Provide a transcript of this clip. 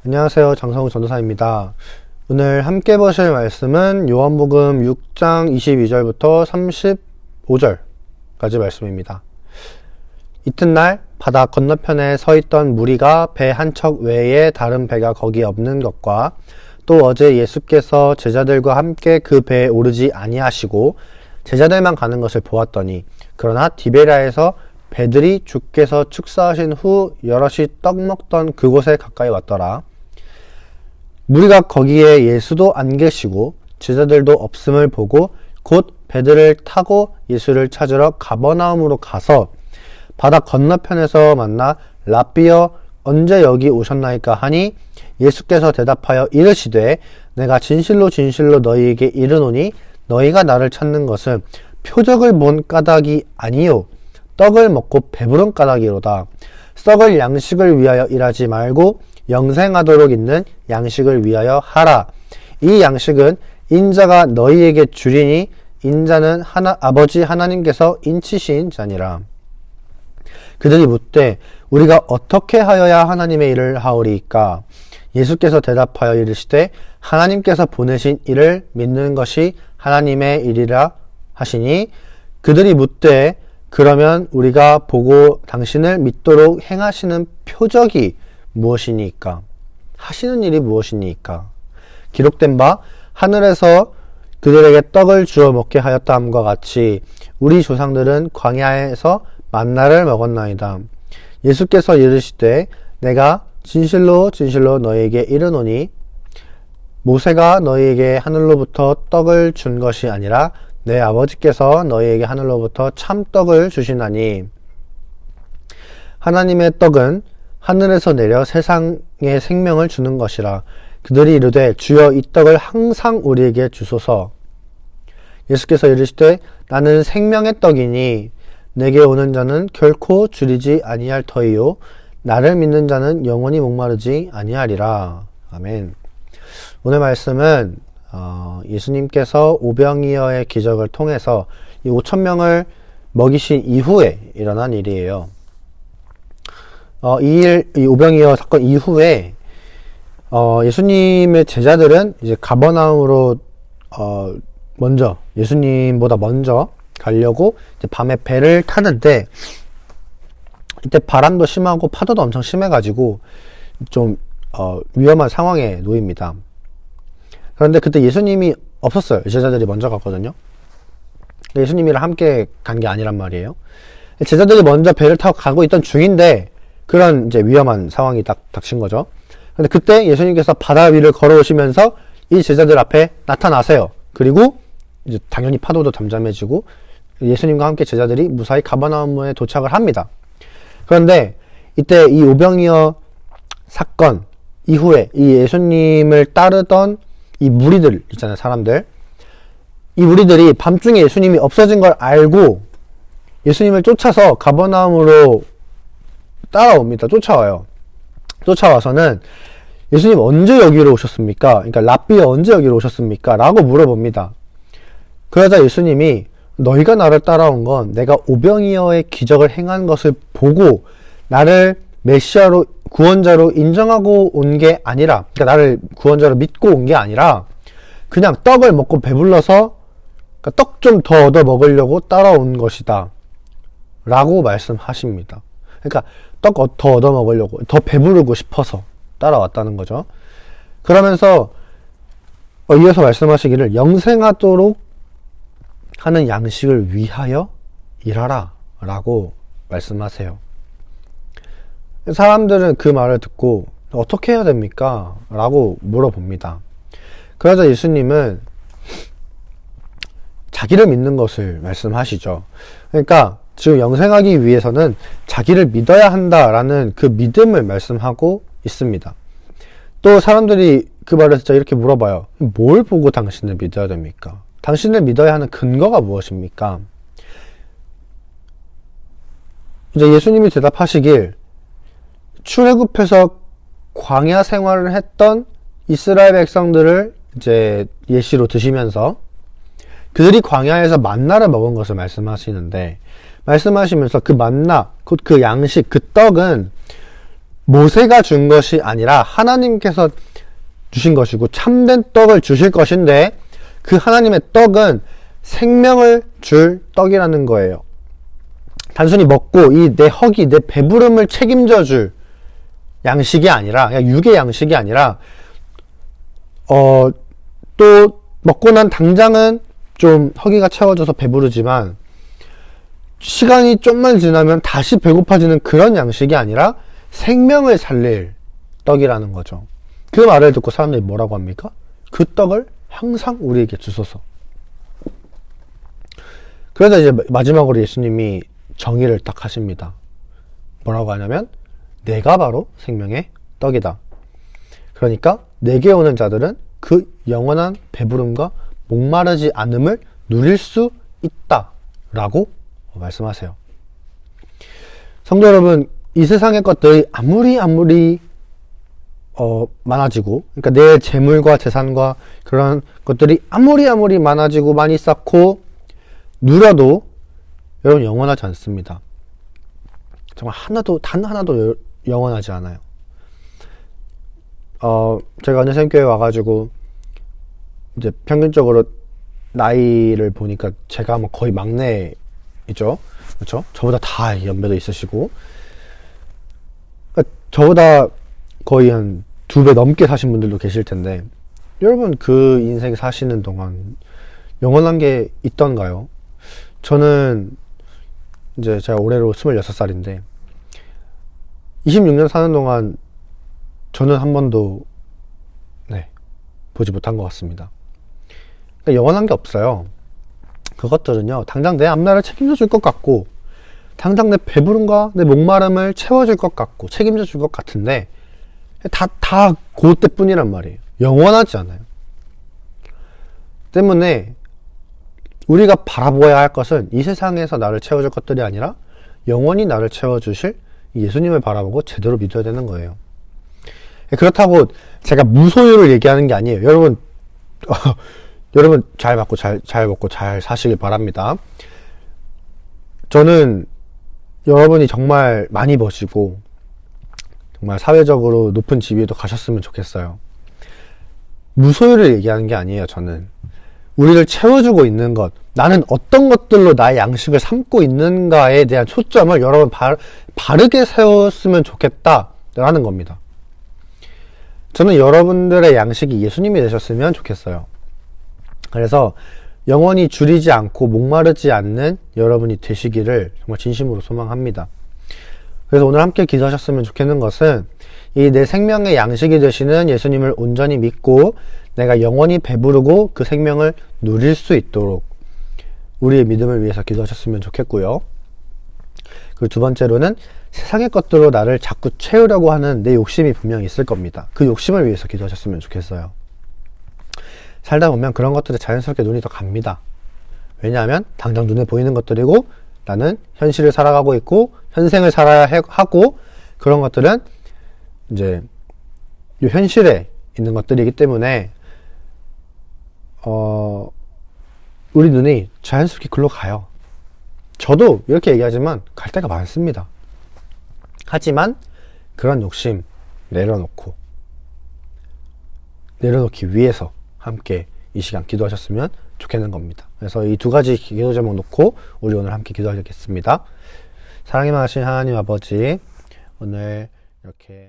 안녕하세요. 장성우 전도사입니다. 오늘 함께 보실 말씀은 요한복음 6장 22절부터 35절까지 말씀입니다. 이튿날 바다 건너편에 서 있던 무리가 배 한 척 외에 다른 배가 거기 없는 것과 또 어제 예수께서 제자들과 함께 그 배에 오르지 아니하시고 제자들만 가는 것을 보았더니 그러나 디베랴에서 배들이 주께서 축사하신 후 여럿이 떡 먹던 그곳에 가까이 왔더라. 무리가 거기에 예수도 안 계시고 제자들도 없음을 보고 곧 배들을 타고 예수를 찾으러 가버나움으로 가서 바다 건너편에서 만나 랍비여 언제 여기 오셨나이까 하니 예수께서 대답하여 이르시되 내가 진실로 진실로 너희에게 이르노니 너희가 나를 찾는 것은 표적을 본 까닭이 아니요 떡을 먹고 배부른 까닭이로다. 썩을 양식을 위하여 일하지 말고 영생하도록 있는 양식을 위하여 하라. 이 양식은 인자가 너희에게 주리니 인자는 아버지 하나님께서 인치신 자니라. 그들이 묻되 우리가 어떻게 하여야 하나님의 일을 하오리이까? 예수께서 대답하여 이르시되 하나님께서 보내신 이를 믿는 것이 하나님의 일이라 하시니 그들이 묻되 그러면 우리가 보고 당신을 믿도록 행하시는 표적이 무엇이니까? 하시는 일이 무엇이니까? 기록된 바 하늘에서 그들에게 떡을 주어 먹게 하였다 함과 같이 우리 조상들은 광야에서 만나를 먹었나이다. 예수께서 이르시되 내가 진실로 진실로 너희에게 이르노니 모세가 너희에게 하늘로부터 떡을 준 것이 아니라 내 아버지께서 너희에게 하늘로부터 참떡을 주시나니 하나님의 떡은 하늘에서 내려 세상에 생명을 주는 것이라. 그들이 이르되 주여 이 떡을 항상 우리에게 주소서. 예수께서 이르시되 나는 생명의 떡이니 내게 오는 자는 결코 줄이지 아니할 터이요 나를 믿는 자는 영원히 목마르지 아니하리라. 아멘. 오늘 말씀은 예수님께서 오병이어의 기적을 통해서 이 5,000명을 먹이신 이후에 일어난 일이에요. 이 오병이어 사건 이후에 예수님의 제자들은 이제 가버나움으로 먼저 예수님보다 먼저 가려고 이제 밤에 배를 타는데 이때 바람도 심하고 파도도 엄청 심해가지고 좀 위험한 상황에 놓입니다. 그런데 그때 예수님이 없었어요. 제자들이 먼저 갔거든요. 예수님이랑 함께 간 게 아니란 말이에요. 제자들이 먼저 배를 타고 가고 있던 중인데 그런 이제 위험한 상황이 닥친 거죠. 근데 그때 예수님께서 바다 위를 걸어오시면서 이 제자들 앞에 나타나세요. 그리고 이제 당연히 파도도 잠잠해지고 예수님과 함께 제자들이 무사히 가버나움에 도착을 합니다. 그런데 이때 이 오병이어 사건 이후에 이 예수님을 따르던 이 무리들 있잖아요, 사람들. 이 무리들이 밤중에 예수님이 없어진 걸 알고 예수님을 쫓아서 가버나움으로 따라옵니다. 쫓아와요. 쫓아와서는 예수님 언제 여기로 오셨습니까? 그러니까 랍비에 언제 여기로 오셨습니까? 라고 물어봅니다. 그러자 예수님이 너희가 나를 따라온 건 내가 오병이어의 기적을 행한 것을 보고 나를 메시아로 구원자로 인정하고 온 게 아니라, 그러니까 나를 구원자로 믿고 온 게 아니라 그냥 떡을 먹고 배불러서 그러니까 떡 좀 더 얻어 먹으려고 따라온 것이다 라고 말씀하십니다. 그러니까 떡 더 얻어 먹으려고, 더 배부르고 싶어서 따라왔다는 거죠. 그러면서 이어서 말씀하시기를 영생하도록 하는 양식을 위하여 일하라 라고 말씀하세요. 사람들은 그 말을 듣고 어떻게 해야 됩니까? 라고 물어봅니다. 그러자 예수님은 자기를 믿는 것을 말씀하시죠. 그러니까 지금 영생하기 위해서는 자기를 믿어야 한다라는 그 믿음을 말씀하고 있습니다. 또 사람들이 그 말을 진짜 이렇게 물어봐요. 뭘 보고 당신을 믿어야 됩니까? 당신을 믿어야 하는 근거가 무엇입니까? 이제 예수님이 대답하시길 출애굽해서 광야 생활을 했던 이스라엘 백성들을 이제 예시로 드시면서 그들이 광야에서 만나를 먹은 것을 말씀하시는데 말씀하시면서 그 만나, 곧 그 양식, 그 떡은 모세가 준 것이 아니라 하나님께서 주신 것이고 참된 떡을 주실 것인데 그 하나님의 떡은 생명을 줄 떡이라는 거예요. 단순히 먹고 이 내 허기, 내 배부름을 책임져 줄 양식이 아니라, 그냥 육의 양식이 아니라 또 먹고 난 당장은 좀 허기가 채워져서 배부르지만 시간이 좀만 지나면 다시 배고파지는 그런 양식이 아니라 생명을 살릴 떡이라는 거죠. 그 말을 듣고 사람들이 뭐라고 합니까? 그 떡을 항상 우리에게 주소서. 그래서 이제 마지막으로 예수님이 정의를 딱 하십니다. 뭐라고 하냐면 내가 바로 생명의 떡이다. 그러니까 내게 오는 자들은 그 영원한 배부름과 목마르지 않음을 누릴 수 있다 라고 말씀하세요. 성도 여러분, 이 세상의 것들이 아무리 많아지고, 그러니까 내 재물과 재산과 그런 것들이 아무리 많아지고 많이 쌓고 누려도 여러분 영원하지 않습니다. 정말 단 하나도 영원하지 않아요. 제가 어느 선교회 와가지고 이제 평균적으로 나이를 보니까 제가 뭐 거의 막내이죠. 그렇죠? 저보다 다 연배도 있으시고, 그러니까 저보다 거의 한 2배 넘게 사신 분들도 계실 텐데, 여러분 그 인생 사시는 동안 영원한 게 있던가요? 저는 이제 제가 올해로 26살인데 26년 사는 동안 저는 한 번도 보지 못한 것 같습니다. 그러니까 영원한 게 없어요. 그것들은요, 당장 내 앞날을 책임져 줄 것 같고, 당장 내 배부름과 내 목마름을 채워줄 것 같고, 책임져 줄 것 같은데, 다 그때뿐이란 말이에요. 영원하지 않아요. 때문에 우리가 바라보아야 할 것은 이 세상에서 나를 채워줄 것들이 아니라 영원히 나를 채워주실 예수님을 바라보고 제대로 믿어야 되는 거예요. 그렇다고 제가 무소유를 얘기하는 게 아니에요. 여러분, 여러분 잘 받고 잘 먹고 잘 사시길 바랍니다. 저는 여러분이 정말 많이 버시고 정말 사회적으로 높은 지위에도 가셨으면 좋겠어요. 무소유를 얘기하는 게 아니에요. 저는 우리를 채워주고 있는 것, 나는 어떤 것들로 나의 양식을 삼고 있는가에 대한 초점을 여러분 바르게 세웠으면 좋겠다라는 겁니다. 저는 여러분들의 양식이 예수님이 되셨으면 좋겠어요. 그래서 영원히 줄이지 않고 목마르지 않는 여러분이 되시기를 정말 진심으로 소망합니다. 그래서 오늘 함께 기도하셨으면 좋겠는 것은 이 내 생명의 양식이 되시는 예수님을 온전히 믿고 내가 영원히 배부르고 그 생명을 누릴 수 있도록 우리의 믿음을 위해서 기도하셨으면 좋겠고요. 그리고 두 번째로는 세상의 것들로 나를 자꾸 채우려고 하는 내 욕심이 분명히 있을 겁니다. 그 욕심을 위해서 기도하셨으면 좋겠어요. 살다 보면 그런 것들에 자연스럽게 눈이 더 갑니다. 왜냐하면 당장 눈에 보이는 것들이고 나는 현실을 살아가고 있고 현생을 살아야 하고 그런 것들은 이제 이 현실에 있는 것들이기 때문에 우리 눈이 자연스럽게 글로 가요. 저도 이렇게 얘기하지만 갈 때가 많습니다. 하지만 그런 욕심 내려놓기 위해서 함께 이 시간 기도하셨으면 좋겠는 겁니다. 그래서 이 두 가지 기도 제목 놓고 우리 오늘 함께 기도하겠습니다. 사랑이 많으신 하나님 아버지, 오늘 이렇게